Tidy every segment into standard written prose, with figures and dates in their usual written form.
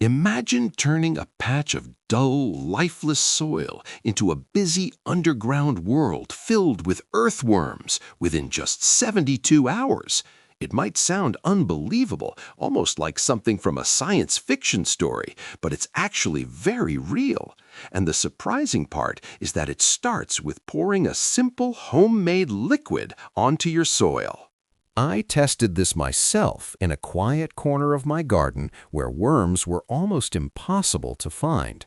Imagine turning a patch of dull, lifeless soil into a busy underground world filled with earthworms within just 72 hours. It might sound unbelievable, almost like something from a science fiction story, but it's actually very real. And the surprising part is that it starts with pouring a simple homemade liquid onto your soil. I tested this myself in a quiet corner of my garden where worms were almost impossible to find.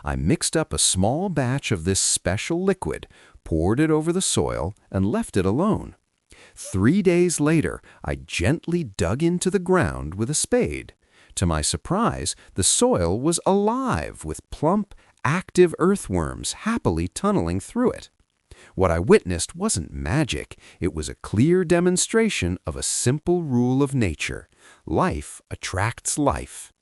I mixed up a small batch of this special liquid, poured it over the soil, and left it alone. 3 days later, I gently dug into the ground with a spade. To my surprise, the soil was alive with plump, active earthworms happily tunneling through it. What I witnessed wasn't magic, it was a clear demonstration of a simple rule of nature. Life attracts life.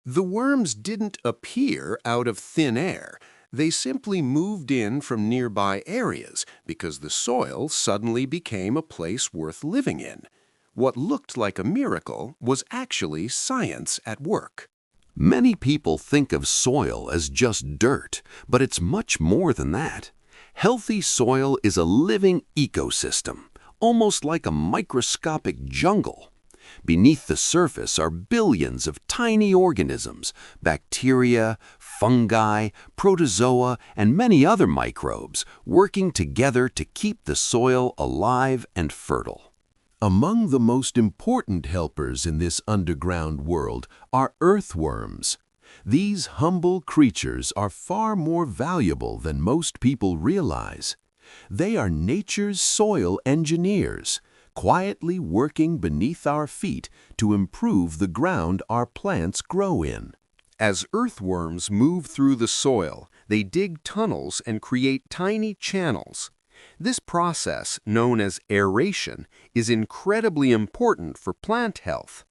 The worms didn't appear out of thin air. They simply moved in from nearby areas because the soil suddenly became a place worth living in. What looked like a miracle was actually science at work. Many people think of soil as just dirt, but it's much more than that. Healthy soil is a living ecosystem, almost like a microscopic jungle. Beneath the surface are billions of tiny organisms, bacteria, fungi, protozoa, and many other microbes working together to keep the soil alive and fertile. Among the most important helpers in this underground world are earthworms. These humble creatures are far more valuable than most people realize. They are nature's soil engineers, quietly working beneath our feet to improve the ground our plants grow in. As earthworms move through the soil, they dig tunnels and create tiny channels. This process, known as aeration, is incredibly important for plant health.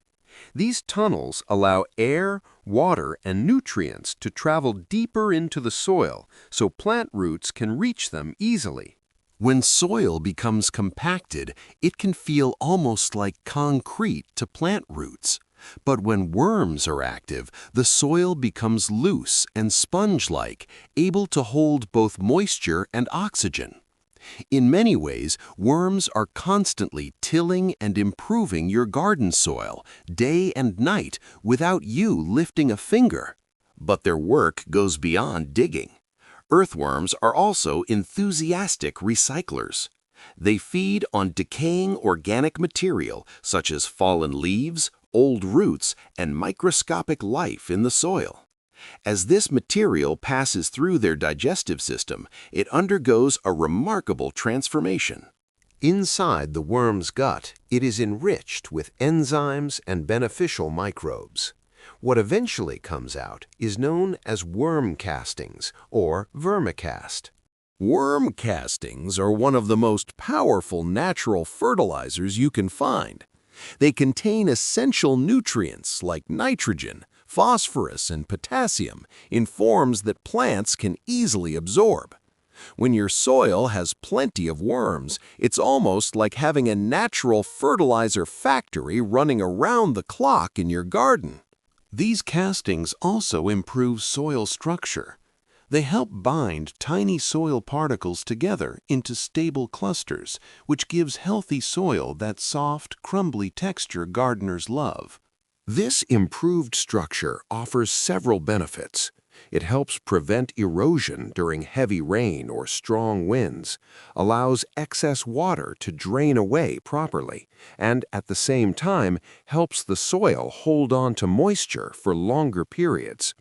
These tunnels allow air, water, and nutrients to travel deeper into the soil so plant roots can reach them easily. When soil becomes compacted, it can feel almost like concrete to plant roots. But when worms are active, the soil becomes loose and sponge-like, able to hold both moisture and oxygen. In many ways, worms are constantly tilling and improving your garden soil, day and night, without you lifting a finger. But their work goes beyond digging. Earthworms are also enthusiastic recyclers. They feed on decaying organic material such as fallen leaves, old roots, and microscopic life in the soil. As this material passes through their digestive system, it undergoes a remarkable transformation. Inside the worm's gut, it is enriched with enzymes and beneficial microbes. What eventually comes out is known as worm castings or vermicast. Worm castings are one of the most powerful natural fertilizers you can find. They contain essential nutrients like nitrogen, phosphorus, and potassium in forms that plants can easily absorb. When your soil has plenty of worms, it's almost like having a natural fertilizer factory running around the clock in your garden. These castings also improve soil structure. They help bind tiny soil particles together into stable clusters, which gives healthy soil that soft, crumbly texture gardeners love. This improved structure offers several benefits. It helps prevent erosion during heavy rain or strong winds, allows excess water to drain away properly, and at the same time helps the soil hold on to moisture for longer periods.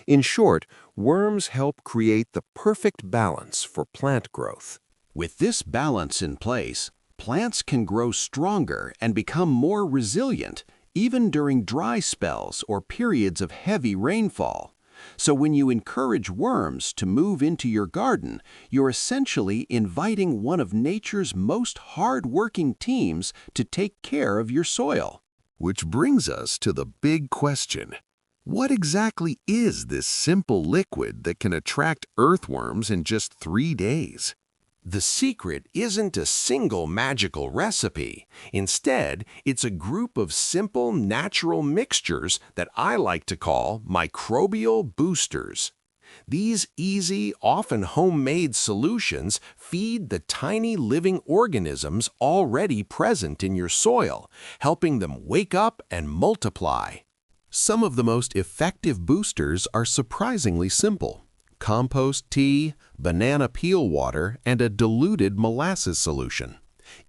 In short, worms help create the perfect balance for plant growth. With this balance in place, plants can grow stronger and become more resilient, even during dry spells or periods of heavy rainfall. So when you encourage worms to move into your garden, you're essentially inviting one of nature's most hard-working teams to take care of your soil. Which brings us to the big question. What exactly is this simple liquid that can attract earthworms in just 3 days? The secret isn't a single magical recipe. Instead, it's a group of simple, natural mixtures that I like to call microbial boosters. These easy, often homemade solutions feed the tiny living organisms already present in your soil, helping them wake up and multiply. Some of the most effective boosters are surprisingly simple: compost tea, banana peel water, and a diluted molasses solution.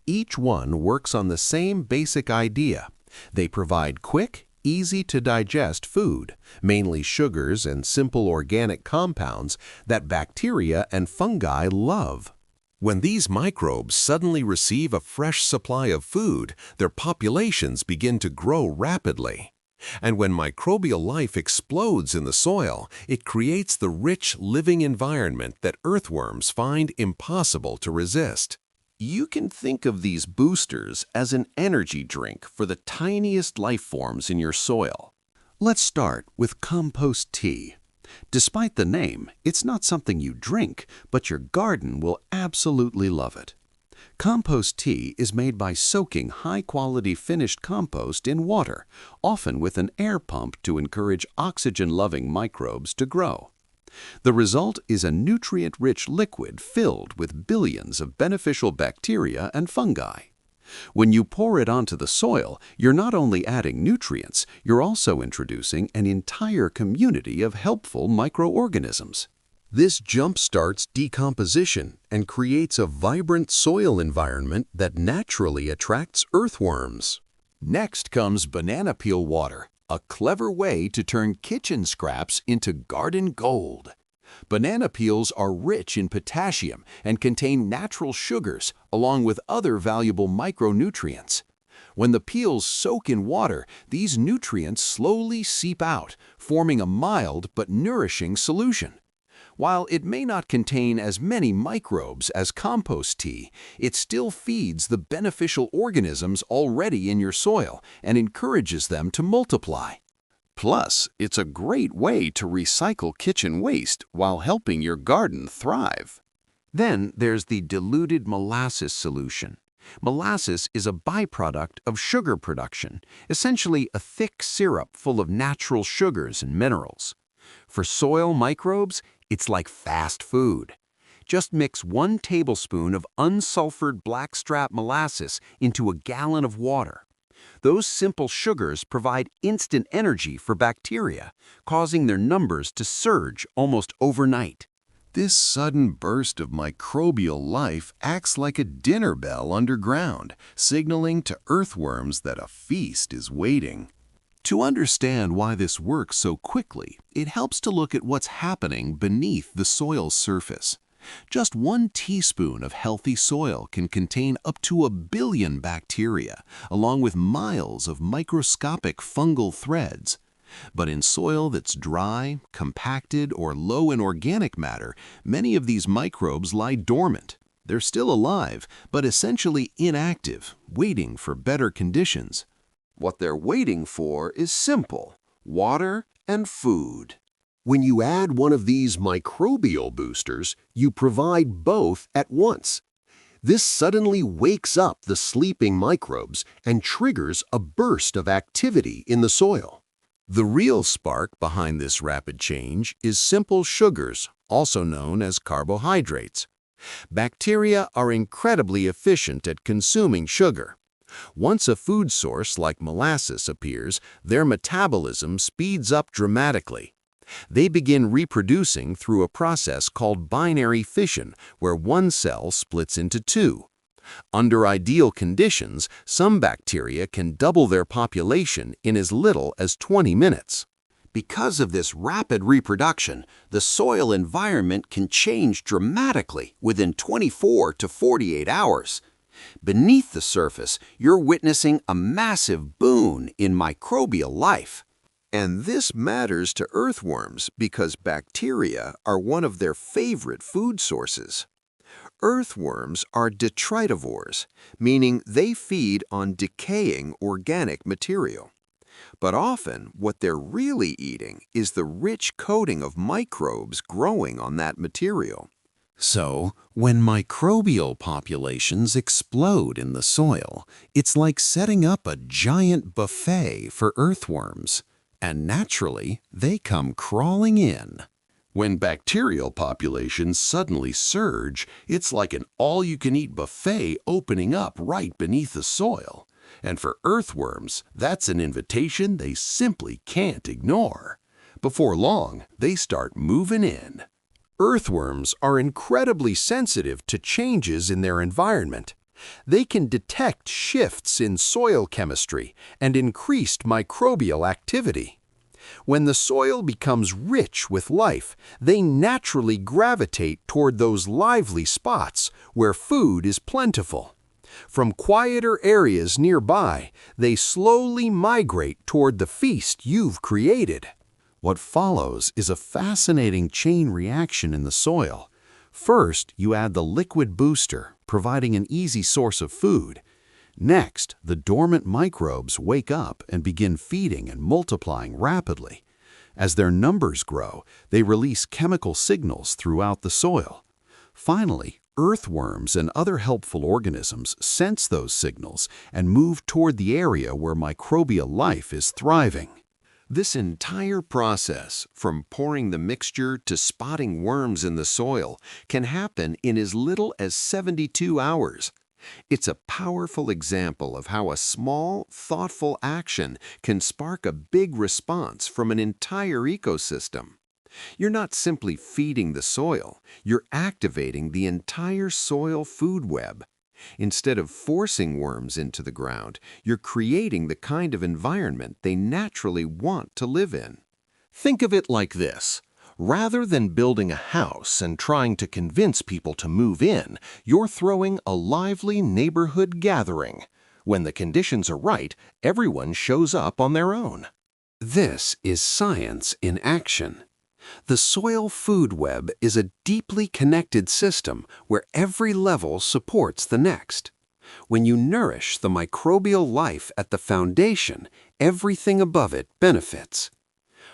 Each one works on the same basic idea. They provide quick, easy-to-digest food, mainly sugars and simple organic compounds that bacteria and fungi love. When these microbes suddenly receive a fresh supply of food, their populations begin to grow rapidly. And when microbial life explodes in the soil, it creates the rich, living environment that earthworms find impossible to resist. You can think of these boosters as an energy drink for the tiniest life forms in your soil. Let's start with compost tea. Despite the name, it's not something you drink, but your garden will absolutely love it. Compost tea is made by soaking high-quality finished compost in water, often with an air pump to encourage oxygen-loving microbes to grow. The result is a nutrient-rich liquid filled with billions of beneficial bacteria and fungi. When you pour it onto the soil, you're not only adding nutrients, you're also introducing an entire community of helpful microorganisms. This jumpstarts decomposition and creates a vibrant soil environment that naturally attracts earthworms. Next comes banana peel water, a clever way to turn kitchen scraps into garden gold. Banana peels are rich in potassium and contain natural sugars along with other valuable micronutrients. When the peels soak in water, these nutrients slowly seep out, forming a mild but nourishing solution. While it may not contain as many microbes as compost tea, it still feeds the beneficial organisms already in your soil and encourages them to multiply. Plus, it's a great way to recycle kitchen waste while helping your garden thrive. Then there's the diluted molasses solution. Molasses is a byproduct of sugar production, essentially a thick syrup full of natural sugars and minerals. For soil microbes, it's like fast food. Just mix 1 tablespoon of unsulfured blackstrap molasses into a gallon of water. Those simple sugars provide instant energy for bacteria, causing their numbers to surge almost overnight. This sudden burst of microbial life acts like a dinner bell underground, signaling to earthworms that a feast is waiting. To understand why this works so quickly, it helps to look at what's happening beneath the soil's surface. Just 1 teaspoon of healthy soil can contain up to 1 billion bacteria, along with miles of microscopic fungal threads. But in soil that's dry, compacted, or low in organic matter, many of these microbes lie dormant. They're still alive, but essentially inactive, waiting for better conditions. What they're waiting for is simple: water and food. When you add one of these microbial boosters, you provide both at once. This suddenly wakes up the sleeping microbes and triggers a burst of activity in the soil. The real spark behind this rapid change is simple sugars, also known as carbohydrates. Bacteria are incredibly efficient at consuming sugar. Once a food source like molasses appears, their metabolism speeds up dramatically. They begin reproducing through a process called binary fission, where 1 cell splits into 2. Under ideal conditions, some bacteria can double their population in as little as 20 minutes. Because of this rapid reproduction, the soil environment can change dramatically within 24 to 48 hours. Beneath the surface, you're witnessing a massive boon in microbial life. And this matters to earthworms because bacteria are one of their favorite food sources. Earthworms are detritivores, meaning they feed on decaying organic material. But often, what they're really eating is the rich coating of microbes growing on that material. So, when microbial populations explode in the soil, it's like setting up a giant buffet for earthworms. And naturally, they come crawling in. When bacterial populations suddenly surge, it's like an all-you-can-eat buffet opening up right beneath the soil. And for earthworms, that's an invitation they simply can't ignore. Before long, they start moving in. Earthworms are incredibly sensitive to changes in their environment. They can detect shifts in soil chemistry and increased microbial activity. When the soil becomes rich with life, they naturally gravitate toward those lively spots where food is plentiful. From quieter areas nearby, they slowly migrate toward the feast you've created. What follows is a fascinating chain reaction in the soil. First, you add the liquid booster, providing an easy source of food. Next, the dormant microbes wake up and begin feeding and multiplying rapidly. As their numbers grow, they release chemical signals throughout the soil. Finally, earthworms and other helpful organisms sense those signals and move toward the area where microbial life is thriving. This entire process, from pouring the mixture to spotting worms in the soil, can happen in as little as 72 hours. It's a powerful example of how a small, thoughtful action can spark a big response from an entire ecosystem. You're not simply feeding the soil, you're activating the entire soil food web. Instead of forcing worms into the ground, you're creating the kind of environment they naturally want to live in. Think of it like this. Rather than building a house and trying to convince people to move in, you're throwing a lively neighborhood gathering. When the conditions are right, everyone shows up on their own. This is science in action. The soil food web is a deeply connected system where every level supports the next. When you nourish the microbial life at the foundation, everything above it benefits.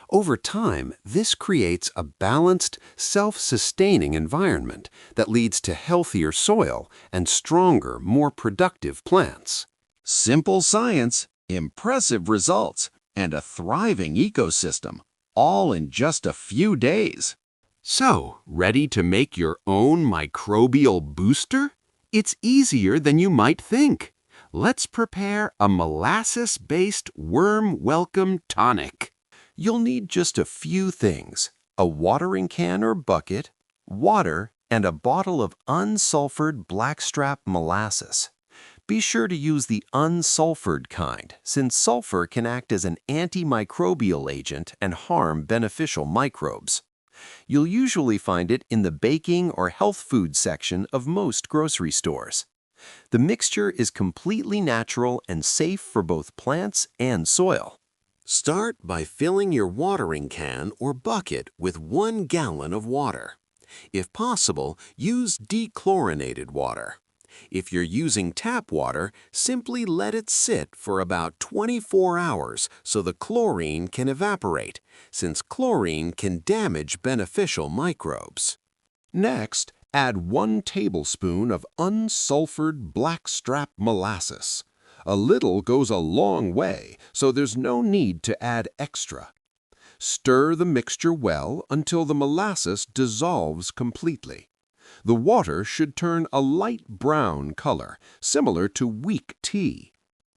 Over time, this creates a balanced, self-sustaining environment that leads to healthier soil and stronger, more productive plants. Simple science, impressive results, and a thriving ecosystem, all in just a few days. So, ready to make your own microbial booster? It's easier than you might think. Let's prepare a molasses-based worm welcome tonic. You'll need just a few things: a watering can or bucket, water, and a bottle of unsulfured blackstrap molasses. Be sure to use the unsulfured kind, since sulfur can act as an antimicrobial agent and harm beneficial microbes. You'll usually find it in the baking or health food section of most grocery stores. The mixture is completely natural and safe for both plants and soil. Start by filling your watering can or bucket with 1 gallon of water. If possible, use dechlorinated water. If you're using tap water, simply let it sit for about 24 hours so the chlorine can evaporate, since chlorine can damage beneficial microbes. Next, add 1 tablespoon of unsulfured blackstrap molasses. A little goes a long way, so there's no need to add extra. Stir the mixture well until the molasses dissolves completely. The water should turn a light brown color, similar to weak tea.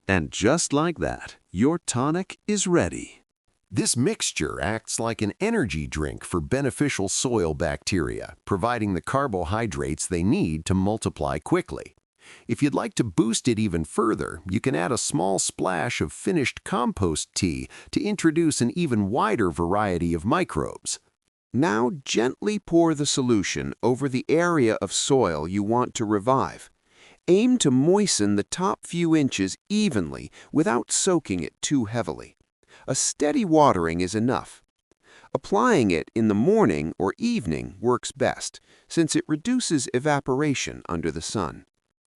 And just like that, your tonic is ready. This mixture acts like an energy drink for beneficial soil bacteria, providing the carbohydrates they need to multiply quickly. If you'd like to boost it even further, you can add a small splash of finished compost tea to introduce an even wider variety of microbes. Now gently pour the solution over the area of soil you want to revive. Aim to moisten the top few inches evenly without soaking it too heavily. A steady watering is enough. Applying it in the morning or evening works best, since it reduces evaporation under the sun.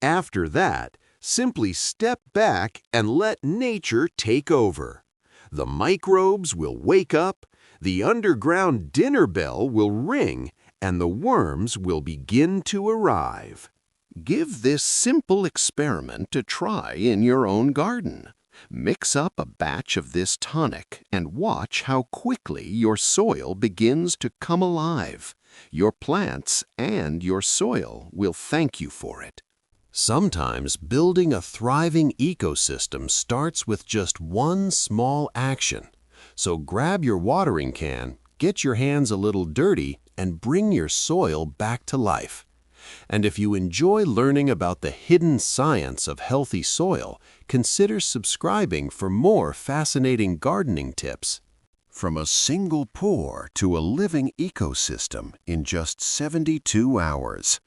After that, simply step back and let nature take over. The microbes will wake up, the underground dinner bell will ring, and the worms will begin to arrive. Give this simple experiment a try in your own garden. Mix up a batch of this tonic and watch how quickly your soil begins to come alive. Your plants and your soil will thank you for it. Sometimes building a thriving ecosystem starts with just one small action. So grab your watering can, get your hands a little dirty, and bring your soil back to life. And if you enjoy learning about the hidden science of healthy soil, consider subscribing for more fascinating gardening tips. From a single pour to a living ecosystem in just 72 hours.